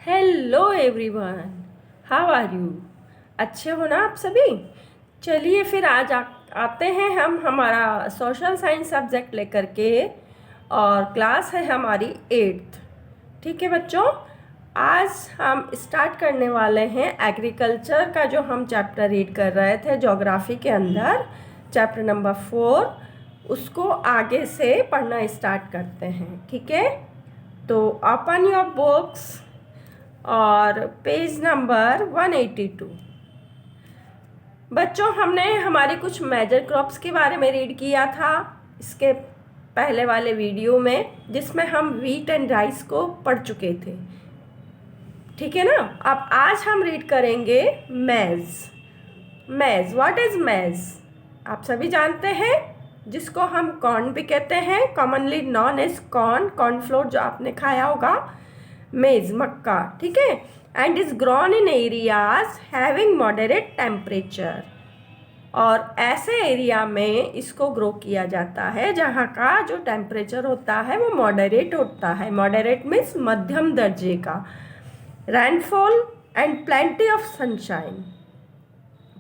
Hello everyone, how are you? अच्छे हो ना आप सभी? चलिए फिर आज आते हैं हम हमारा सोशल साइंस सब्जेक्ट लेकर के, और क्लास है हमारी 8th। ठीक है बच्चों, आज हम स्टार्ट करने वाले हैं एग्रीकल्चर का जो हम चैप्टर रीड कर रहे थे ज्योग्राफी के अंदर, चैप्टर नंबर 4। उसको आगे से पढ़ना स्टार्ट करते हैं। ठीक है, तो ओपन योर बुक्स और पेज नंबर 182। बच्चों, हमने हमारी कुछ मेजर क्रॉप्स के बारे में रीड किया था इसके पहले वाले वीडियो में, जिसमें हम व्हीट एंड राइस को पढ़ चुके थे। ठीक है ना। अब आज हम रीड करेंगे मेज। मेज, व्हाट इज मेज? आप सभी जानते हैं, जिसको हम कॉर्न भी कहते हैं, commonly known as corn, cornflour जो आपने खाया होगा। मेज, मक्का। ठीक है, and is grown in areas having moderate temperature. और ऐसे एरिया में इसको ग्रो किया जाता है जहाँ का जो टेम्परेचर होता है वो मॉडरेट होता है। मॉडरेट मीन्स मध्यम दर्जे का। Rainfall and plenty of sunshine,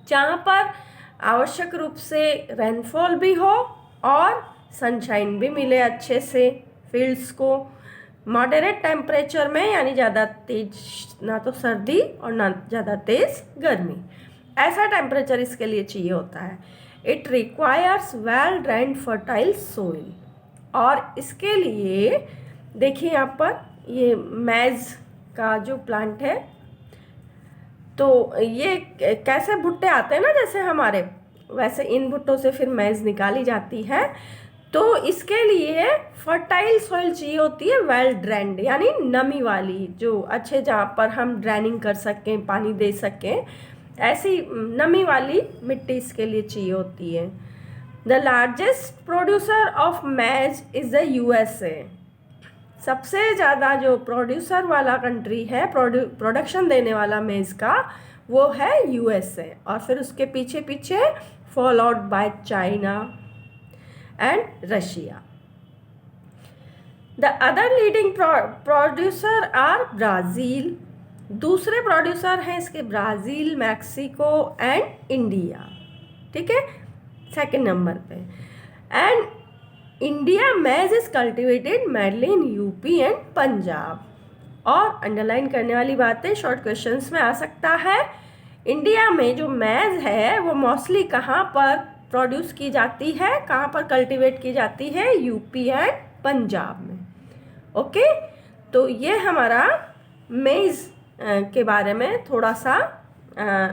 जहाँ पर आवश्यक रूप से रेनफॉल भी हो और सनशाइन भी मिले अच्छे से फील्ड्स को। मॉडरेट टेम्परेचर में, यानी ज़्यादा तेज ना तो सर्दी और ना ज़्यादा तेज गर्मी, ऐसा टेम्परेचर इसके लिए चाहिए होता है। It requires well drained fertile soil. और इसके लिए देखिए यहाँ पर ये मेज का जो प्लांट है, तो ये कैसे भुट्टे आते हैं ना जैसे हमारे, वैसे इन भुट्टों से फिर मेज निकाली जाती है। तो इसके लिए फर्टाइल सॉइल चाहिए होती है, वेल ड्रेन्ड, यानी नमी वाली, जो अच्छे जहाँ पर हम ड्रेनिंग कर सकें, पानी दे सकें, ऐसी नमी वाली मिट्टी इसके लिए चाहिए होती है। द लार्जेस्ट प्रोड्यूसर ऑफ मेज इज़ द USA। सबसे ज़्यादा जो प्रोड्यूसर वाला कंट्री है, प्रोडक्शन देने वाला मेज का, वो है USA। और फिर उसके पीछे पीछे followed by China and Russia. The other leading producer are Brazil. दूसरे प्रोड्यूसर हैं इसके ब्राज़ील, मैक्सिको एंड इंडिया। ठीक है, सेकंड नंबर पे। And India maize is cultivated mainly in UP and Punjab. और अंडरलाइन करने वाली बातें शॉर्ट क्वेश्चंस में आ सकता है। इंडिया में जो मेज है वो मोस्टली कहाँ पर प्रोड्यूस की जाती है, कहाँ पर कल्टीवेट की जाती है? यूपी एंड पंजाब में। ओके, तो ये हमारा मेज के बारे में थोड़ा सा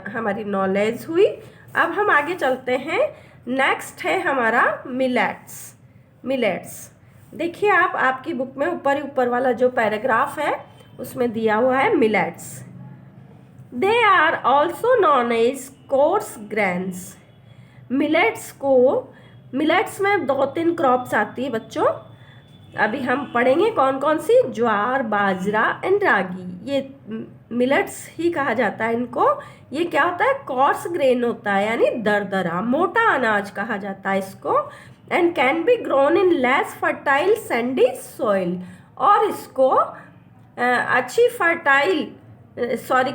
हमारी नॉलेज हुई। अब हम आगे चलते हैं। नेक्स्ट है हमारा मिलेट्स। मिलेट्स देखिए, आप आपकी बुक में ऊपर वाला जो पैराग्राफ है उसमें दिया हुआ है millets. They are also known as coarse grains. Millets में 2-3 क्रॉप्स आती है बच्चों। अभी हम पढ़ेंगे कौन कौन सी। ज्वार, बाजरा एंड रागी। ये मिलेट्स ही कहा जाता है इनको। ये क्या होता है? कोर्स ग्रेन होता है, यानी दरदरा मोटा अनाज कहा जाता है इसको। And can be grown in less fertile Sandy soil. और इसको अच्छी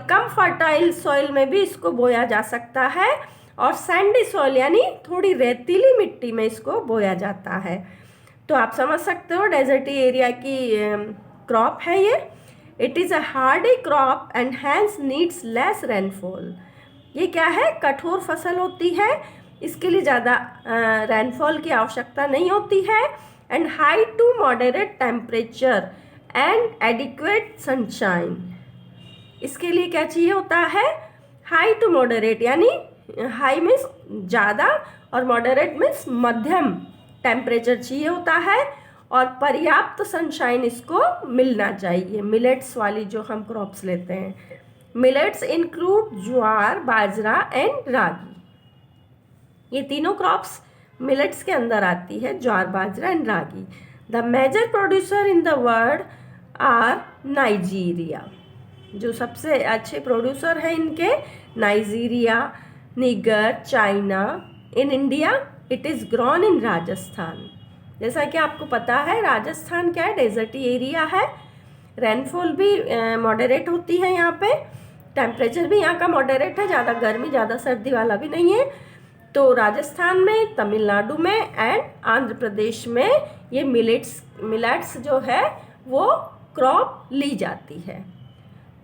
कम फर्टाइल सॉइल में भी इसको बोया जा सकता है, और सैंडी सॉइल यानी थोड़ी रेतीली मिट्टी में इसको बोया जाता है। तो आप समझ सकते हो डेजर्टी एरिया की क्रॉप है ये। It is a hardy crop and hence needs less rainfall. ये क्या है? कठोर फसल होती है, इसके लिए ज़्यादा रेनफॉल की आवश्यकता नहीं होती है। And high to moderate temperature and adequate sunshine. इसके लिए क्या चाहिए होता है? हाई टू मॉडरेट, यानी हाई मीन्स ज़्यादा और मॉडरेट मीन्स मध्यम टेम्परेचर चाहिए होता है, और पर्याप्त सनशाइन इसको मिलना चाहिए। मिलेट्स वाली जो हम क्रॉप्स लेते हैं, millets include jowar, bajra and ragi. ये तीनों क्रॉप्स मिलेट्स के अंदर आती है, jowar, bajra and ragi. The major producer in the world are Nigeria. जो सबसे अच्छे प्रोड्यूसर हैं इनके, Nigeria, Niger, China. In India it is grown in Rajasthan. जैसा कि आपको पता है राजस्थान क्या है? डेजर्टी एरिया है। रेनफॉल भी मॉडरेट होती है यहाँ पे, टेम्परेचर भी यहाँ का मॉडरेट है, ज़्यादा गर्मी ज़्यादा सर्दी वाला भी नहीं है। तो राजस्थान में, तमिलनाडु में एंड आंध्र प्रदेश में ये मिलेट्स जो है वो क्रॉप ली जाती है।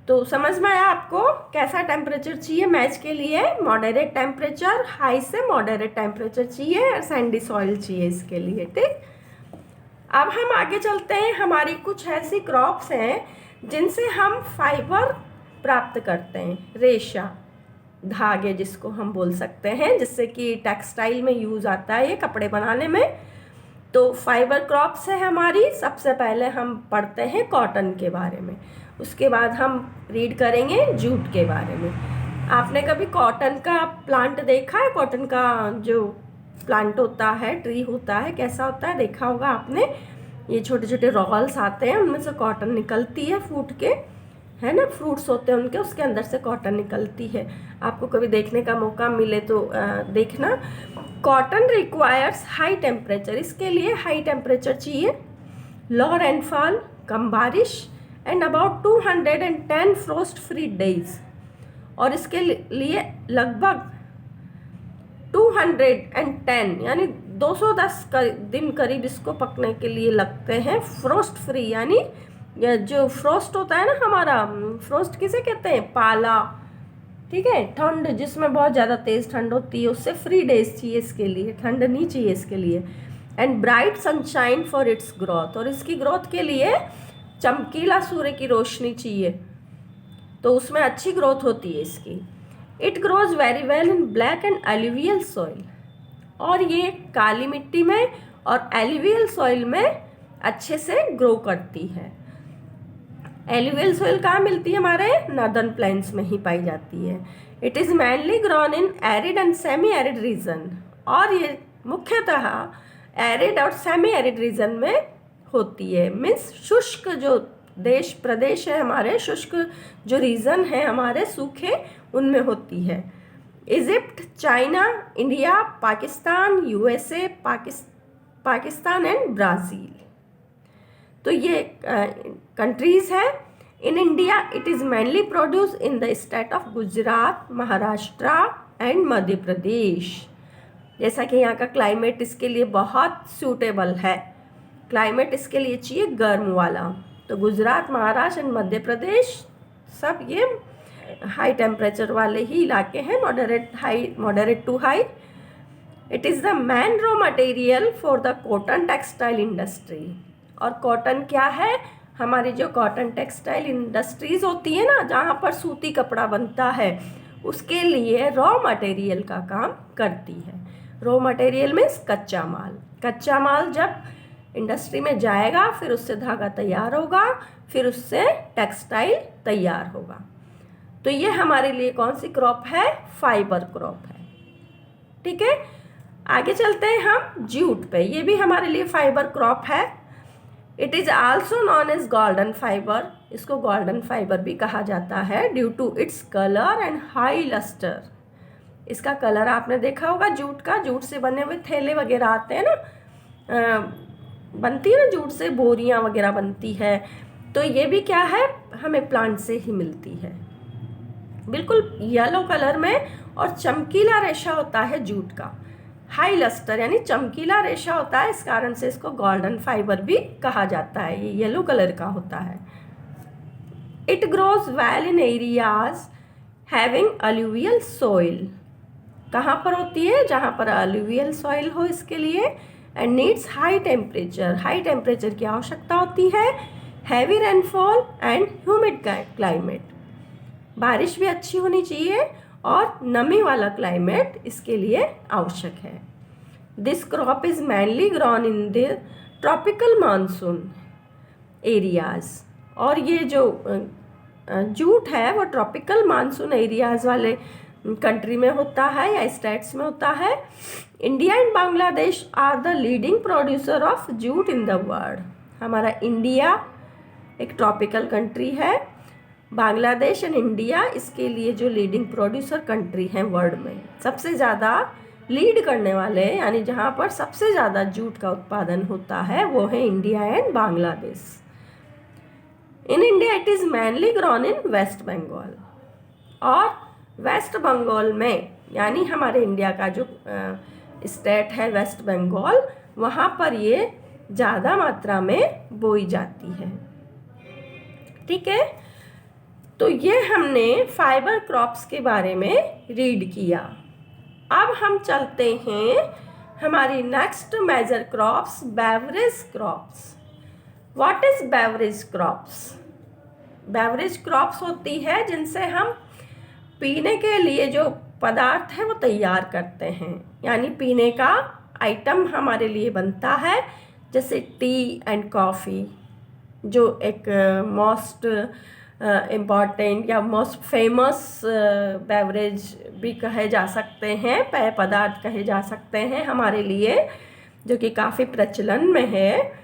तो समझ में आया आपको कैसा टेम्परेचर चाहिए मैच के लिए? मॉडरेट टेम्परेचर, हाई से मॉडरेट टेम्परेचर चाहिए और सैंडी सॉइल चाहिए इसके लिए, ठीक। अब हम आगे चलते हैं। हमारी कुछ ऐसी क्रॉप्स हैं जिनसे हम फाइबर प्राप्त करते हैं, रेशा, धागे जिसको हम बोल सकते हैं, जिससे कि टेक्सटाइल में यूज़ आता है ये कपड़े बनाने में। तो फाइबर क्रॉप्स है हमारी। सबसे पहले हम पढ़ते हैं कॉटन के बारे में, उसके बाद हम रीड करेंगे जूट के बारे में। आपने कभी कॉटन का प्लांट देखा है? कॉटन का जो प्लांट होता है, ट्री होता है, कैसा होता है देखा होगा आपने। ये छोटे छोटे रॉल्स आते हैं, उनमें से कॉटन निकलती है फूट के, है ना, फ्रूट्स होते हैं उनके, उसके अंदर से कॉटन निकलती है। आपको कभी देखने का मौका मिले तो देखना। कॉटन रिक्वायर्स हाई टेम्परेचर, इसके लिए हाई टेम्परेचर चाहिए, लो रेनफॉल, कम बारिश and about 210 frost free days. और इसके लिए लगभग 210 यानी 210 दिन करीब इसको पकने के लिए लगते हैं। फ्रोस्ट फ्री यानी जो फ्रोस्ट होता है ना हमारा, फ्रोस्ट किसे कहते हैं? पाला, ठीक है, ठंड जिसमें बहुत ज़्यादा तेज़ ठंड होती है, उससे फ्री डेज चाहिए इसके लिए, ठंड नहीं चाहिए इसके लिए। And bright sunshine for its growth, और इसकी ग्रोथ के लिए चमकीला सूर्य की रोशनी चाहिए, तो उसमें अच्छी ग्रोथ होती है इसकी। It grows very well in black and alluvial soil, और ये काली मिट्टी में और एलुवियल सॉइल में अच्छे से ग्रो करती है। एलुवियल सॉइल कहाँ मिलती है? हमारे नॉर्दर्न प्लेन्स में ही पाई जाती है। It is mainly grown in arid and semi arid region, और ये मुख्यतः एरिड और सेमी एरिड रीजन में होती है। मीन्स शुष्क जो देश प्रदेश है हमारे, शुष्क जो रीजन है हमारे सूखे, उनमें होती है। Egypt, China, India, Pakistan, USA, Pakistan and Brazil, तो ये कंट्रीज़ है। In India it is mainly produce in the state of Gujarat, Maharashtra and Madhya Pradesh. जैसा कि यहाँ का क्लाइमेट इसके लिए बहुत सूटेबल है, क्लाइमेट इसके लिए चाहिए गर्म वाला, तो गुजरात, महाराष्ट्र एंड मध्य प्रदेश सब ये हाई टेम्परेचर वाले ही इलाके हैं, moderate to high. It is the main raw material for the cotton textile industry, और कॉटन क्या है? हमारी जो कॉटन टेक्सटाइल इंडस्ट्रीज़ होती है ना, जहाँ पर सूती कपड़ा बनता है, उसके लिए रॉ मटेरियल का काम करती है। रॉ मटेरियल मीन्स कच्चा माल। कच्चा माल जब इंडस्ट्री में जाएगा, फिर उससे धागा तैयार होगा, फिर उससे टेक्सटाइल तैयार होगा। तो ये हमारे लिए कौन सी क्रॉप है? फाइबर क्रॉप है, ठीक है। आगे चलते हैं हम जूट पे, ये भी हमारे लिए फाइबर क्रॉप है। It is also known as golden fibre, इसको गोल्डन फाइबर भी कहा जाता है, due to its colour and high lustre. इसका कलर आपने देखा होगा जूट का, जूट से बने हुए थैले वगैरह आते हैं ना, बनती है ना जूट से, बोरियां वगैरह बनती है, तो ये भी क्या है? हमें प्लांट से ही मिलती है, बिल्कुल येलो कलर में, और चमकीला रेशा होता है जूट का। हाई लस्टर यानी चमकीला रेशा होता है, इस कारण से इसको गोल्डन फाइबर भी कहा जाता है, ये येलो कलर का होता है। It grows well in areas having alluvial soil, कहाँ पर होती है? जहाँ पर अलुवियल सॉइल हो इसके लिए। And needs high temperature, high temperature की आवश्यकता होती है। Heavy rainfall and humid climate, बारिश भी अच्छी होनी चाहिए और नमी वाला क्लाइमेट इसके लिए आवश्यक है। This crop is mainly grown in the tropical monsoon areas, और ये जो जूट है वो ट्रॉपिकल मानसून एरियाज वाले कंट्री में होता है या स्टेट्स में होता है। India and Bangladesh are the leading producer of jute in the world, हमारा इंडिया एक ट्रॉपिकल कंट्री है, बांग्लादेश एंड इंडिया इसके लिए जो लीडिंग प्रोड्यूसर कंट्री हैं वर्ल्ड में, सबसे ज़्यादा लीड करने वाले, यानी जहाँ पर सबसे ज़्यादा जूट का उत्पादन होता है वो है India and Bangladesh. In India it is mainly grown in West Bengal. और वेस्ट बंगाल में यानी हमारे इंडिया का जो स्टेट है वेस्ट बंगाल, वहाँ पर ये ज़्यादा मात्रा में बोई जाती है। ठीक है, तो ये हमने फाइबर क्रॉप्स के बारे में रीड किया। अब हम चलते हैं हमारी next major crops, beverage crops. What is beverage crops? Beverage crops होती है जिनसे हम पीने के लिए जो पदार्थ है वो तैयार करते हैं, यानी पीने का आइटम हमारे लिए बनता है, जैसे टी एंड कॉफ़ी, जो एक मोस्ट इम्पॉर्टेंट या मोस्ट फेमस बेवरेज भी कहे जा सकते हैं, पेय पदार्थ कहे जा सकते हैं हमारे लिए, जो कि काफ़ी प्रचलन में है।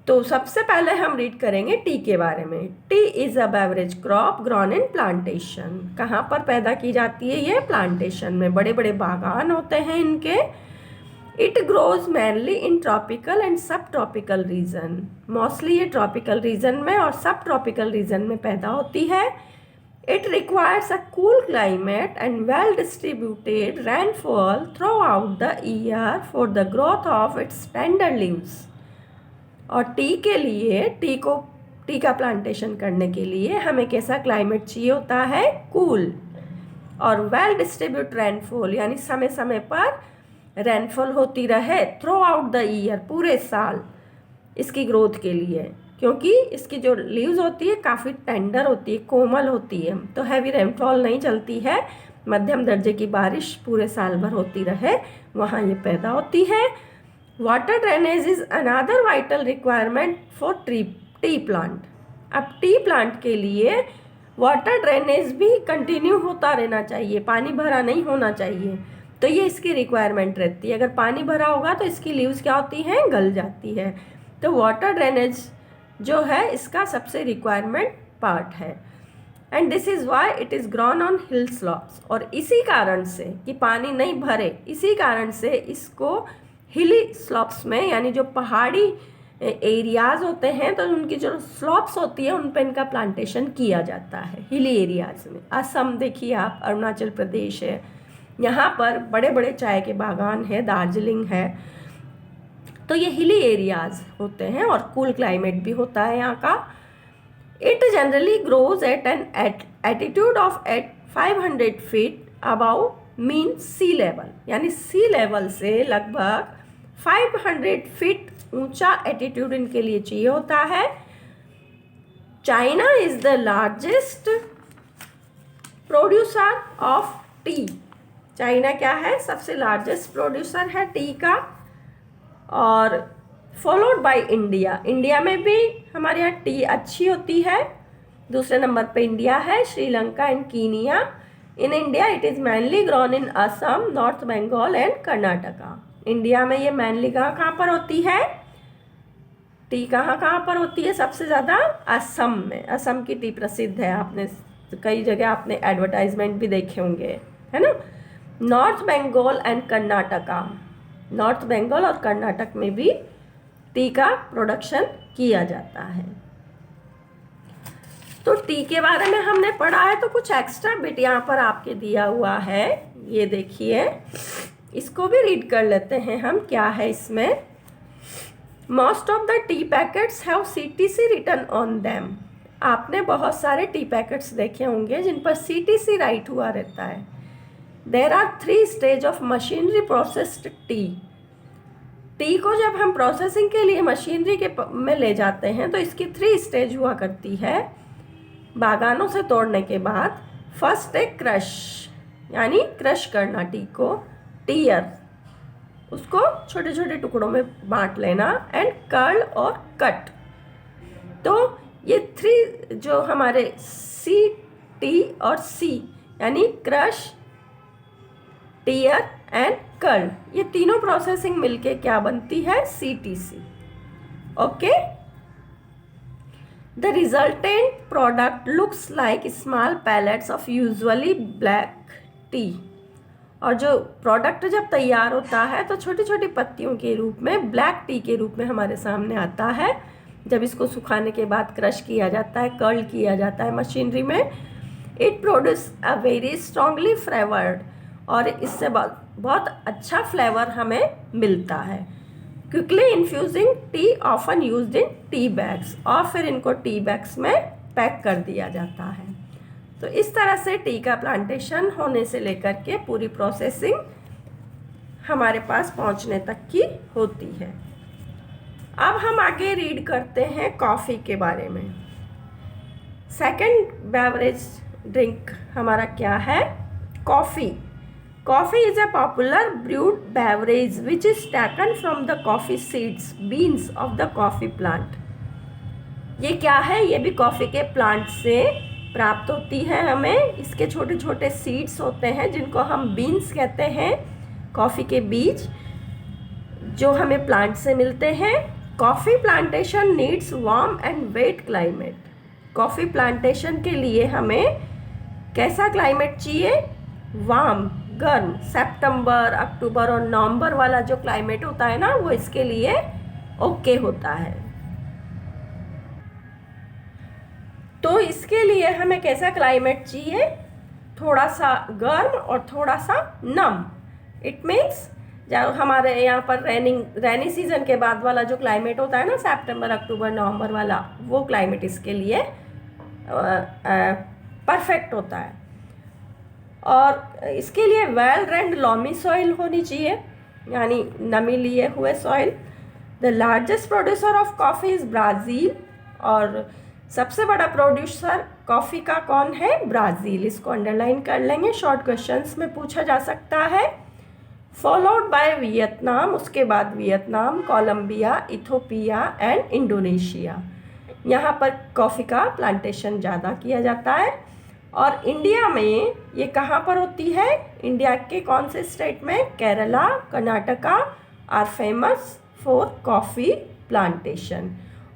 तो सबसे पहले हम रीड करेंगे टी के बारे में। T is a beverage crop grown in plantation. कहाँ पर पैदा की जाती है ये? प्लांटेशन में, बड़े बड़े बागान होते हैं इनके। It grows mainly in tropical and sub tropical region. Mostly ये ट्रॉपिकल रीजन में और सब ट्रॉपिकल रीजन में पैदा होती है। It requires a cool climate and well distributed rainfall throughout the year for the growth of its tender leaves. और tea के लिए, टी का प्लांटेशन करने के लिए हमें कैसा क्लाइमेट चाहिए होता है? कूल और वेल डिस्ट्रीब्यूट रेनफॉल, यानी समय समय पर रेनफॉल होती रहे थ्रू आउट द ईयर, पूरे साल, इसकी ग्रोथ के लिए। क्योंकि इसकी जो लीव्स होती है काफ़ी टेंडर होती है, कोमल होती है, तो हैवी रेनफॉल नहीं चलती है, मध्यम दर्जे की बारिश पूरे साल भर होती रहे, वहाँ ये पैदा होती है। Water drainage is another vital requirement for T plant. अब टी प्लांट के लिए वाटर ड्रेनेज भी कंटिन्यू होता रहना चाहिए, पानी भरा नहीं होना चाहिए, तो ये इसकी रिक्वायरमेंट रहती है। अगर पानी भरा होगा तो इसकी लीव्स क्या होती हैं? गल जाती है। तो वाटर ड्रेनेज जो है इसका सबसे रिक्वायरमेंट पार्ट है। And this is why it is grown on hill slopes. और इसी कारण से कि पानी नहीं भरे, इसी कारण से इसको हिली स्लॉप्स में, यानी जो पहाड़ी एरियाज़ होते हैं, तो उनकी जो स्लॉप्स होती है उन पर इनका प्लांटेशन किया जाता है, हिली एरियाज़ में। असम देखिए आप, अरुणाचल प्रदेश है, यहाँ पर बड़े बड़े चाय के बागान है, दार्जिलिंग है, तो ये हिली एरियाज़ होते हैं और कूल क्लाइमेट भी होता है यहाँ का। It generally grows at an attitude of 500 feet above mean sea level, यानी सी लेवल से लगभग 500 फीट ऊंचा एटीट्यूड इनके लिए चाहिए होता है। China is the largest producer of T. China क्या है? सबसे लार्जेस्ट प्रोड्यूसर है टी का। और फॉलोड बाय इंडिया, इंडिया में भी हमारे यहाँ टी अच्छी होती है। दूसरे नंबर पे इंडिया है, Sri Lanka and Kenya. In India it is mainly grown in Assam, North Bengal and Karnataka. India में ये मैनली कहाँ पर होती है? टी कहाँ पर होती है सबसे ज़्यादा? असम में। असम की टी प्रसिद्ध है, आपने कई जगह आपने एडवर्टाइजमेंट भी देखे होंगे, है ना। नॉर्थ बंगाल एंड कर्नाटका, नॉर्थ बंगाल और कर्नाटक में भी टी का प्रोडक्शन किया जाता है। तो टी के बारे में हमने पढ़ा है, तो कुछ एक्स्ट्रा बिट यहाँ पर आपके दिया हुआ है, ये देखिए, इसको भी रीड कर लेते हैं हम, क्या है इसमें। Most of the tea packets have CTC written on them. आपने बहुत सारे टी पैकेट्स देखे होंगे जिन पर CTC राइट हुआ रहता है। There are 3 stage of machinery processed tea को जब हम प्रोसेसिंग के लिए मशीनरी के में ले जाते हैं तो इसकी 3 स्टेज हुआ करती है। बागानों से तोड़ने के बाद फर्स्ट है क्रश, यानी क्रश करना टी को, टीयर, उसको छोटे छोटे टुकड़ों में बांट लेना, एंड कर्ल और कट। तो ये 3 जो हमारे C, T और C, यानी क्रश, टीयर एंड कर्ल, ये तीनों प्रोसेसिंग मिलके क्या बनती है? CTC। Okay, the resultant product looks like small pellets of usually black tea. और जो प्रोडक्ट जब तैयार होता है तो छोटी छोटी पत्तियों के रूप में, ब्लैक टी के रूप में हमारे सामने आता है। जब इसको सुखाने के बाद क्रश किया जाता है, कर्ल किया जाता है मशीनरी में, it produce a very strongly flavoured, और इससे बहुत अच्छा फ्लेवर हमें मिलता है। Quickly infusing T often used in tea bags, और फिर इनको टी बैग्स में पैक कर दिया जाता है। तो इस तरह से टी का प्लांटेशन होने से लेकर के पूरी प्रोसेसिंग हमारे पास पहुंचने तक की होती है। अब हम आगे रीड करते हैं कॉफ़ी के बारे में। सेकंड बेवरेज ड्रिंक हमारा क्या है? Coffee. Coffee is a popular brood beverage which is taken from the coffee seeds beans of the coffee plant. ये क्या है? ये भी कॉफ़ी के प्लांट से प्राप्त होती है हमें। इसके छोटे छोटे सीड्स होते हैं जिनको हम बीन्स कहते हैं, कॉफ़ी के बीज जो हमें प्लांट से मिलते हैं। Coffee plantation needs warm and wet climate. Coffee plantation के लिए हमें कैसा क्लाइमेट चाहिए? वार्म, गर्म। सितंबर, अक्टूबर और नवंबर वाला जो क्लाइमेट होता है ना, वो इसके लिए ओके होता है। तो इसके लिए हमें कैसा क्लाइमेट चाहिए? थोड़ा सा गर्म और थोड़ा सा नम। इट मीन्स जब हमारे यहाँ पर रेनी सीजन के बाद वाला जो क्लाइमेट होता है ना, सितंबर, अक्टूबर, नवंबर वाला, वो क्लाइमेट इसके लिए परफेक्ट होता है। और इसके लिए वेल ड्रेन्ड लॉमी सॉइल होनी चाहिए, यानी नमी लिए हुए soil. The largest producer of coffee is Brazil, और सबसे बड़ा प्रोड्यूसर कॉफ़ी का कौन है? ब्राज़ील। इसको अंडरलाइन कर लेंगे, शॉर्ट क्वेश्चंस में पूछा जा सकता है। फॉलोड बाय वियतनाम, उसके बाद Vietnam, Colombia, Ethiopia and Indonesia. यहाँ पर कॉफ़ी का प्लांटेशन ज़्यादा किया जाता है। और इंडिया में ये कहाँ पर होती है? इंडिया के कौन से स्टेट में? Kerala, Karnataka are famous for coffee plantation.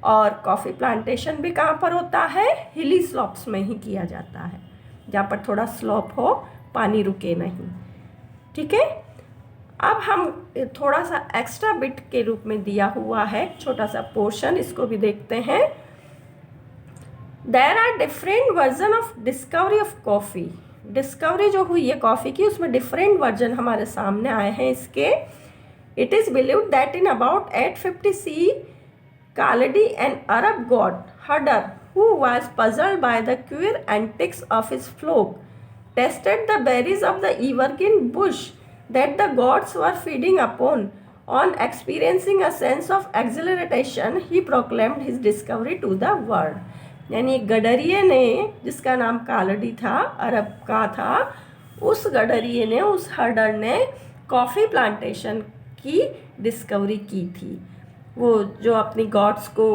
और कॉफ़ी प्लांटेशन भी कहाँ पर होता है? हिली स्लॉप्स में ही किया जाता है, जहाँ पर थोड़ा स्लॉप हो, पानी रुके नहीं। ठीक है। अब हम थोड़ा सा एक्स्ट्रा बिट के रूप में दिया हुआ है छोटा सा पोर्शन, इसको भी देखते हैं। There are different version of discovery of coffee. Discovery जो हुई है कॉफ़ी की, उसमें डिफरेंट वर्जन हमारे सामने आए हैं इसके। It is believed that in about 850 CE, Khaledi, an Arab god, Hadar, who was puzzled by the queer antics of his flock, tested the berries of the evergreen bush that the gods were feeding upon. On experiencing a sense of exhilaration, he proclaimed his discovery to the world. यानी गडरिये ने, जिसका नाम कालडी था, अरब का था, उस गडरिये ने, उस हडर ने कॉफ़ी प्लांटेशन की डिस्कवरी की थी। वो जो अपनी गॉड्स को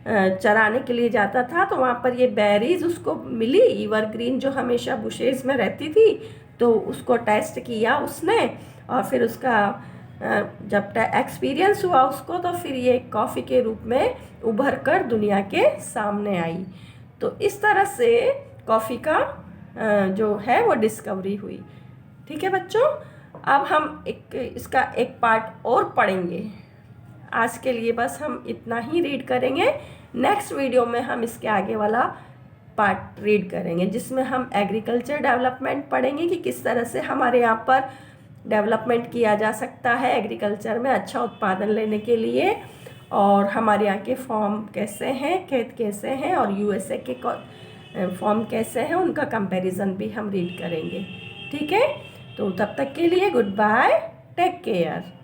चराने के लिए जाता था, तो वहाँ पर ये बेरीज उसको मिली, एवरग्रीन जो हमेशा बुशेज़ में रहती थी, तो उसको टेस्ट किया उसने, और फिर उसका जब एक्सपीरियंस हुआ उसको, तो फिर ये कॉफ़ी के रूप में उभर कर दुनिया के सामने आई। तो इस तरह से कॉफ़ी का जो है वो डिस्कवरी हुई। ठीक है बच्चों, अब हम इसका एक पार्ट और पढ़ेंगे। आज के लिए बस हम इतना ही रीड करेंगे। नेक्स्ट वीडियो में हम इसके आगे वाला पार्ट रीड करेंगे, जिसमें हम एग्रीकल्चर डेवलपमेंट पढ़ेंगे कि किस तरह से हमारे यहाँ पर डेवलपमेंट किया जा सकता है एग्रीकल्चर में अच्छा उत्पादन लेने के लिए, और हमारे यहाँ के फॉर्म कैसे हैं, खेत कैसे हैं, और USA के फॉर्म कैसे हैं, उनका कंपैरिजन भी हम रीड करेंगे। ठीक है, तो तब तक के लिए गुड बाय, टेक केयर।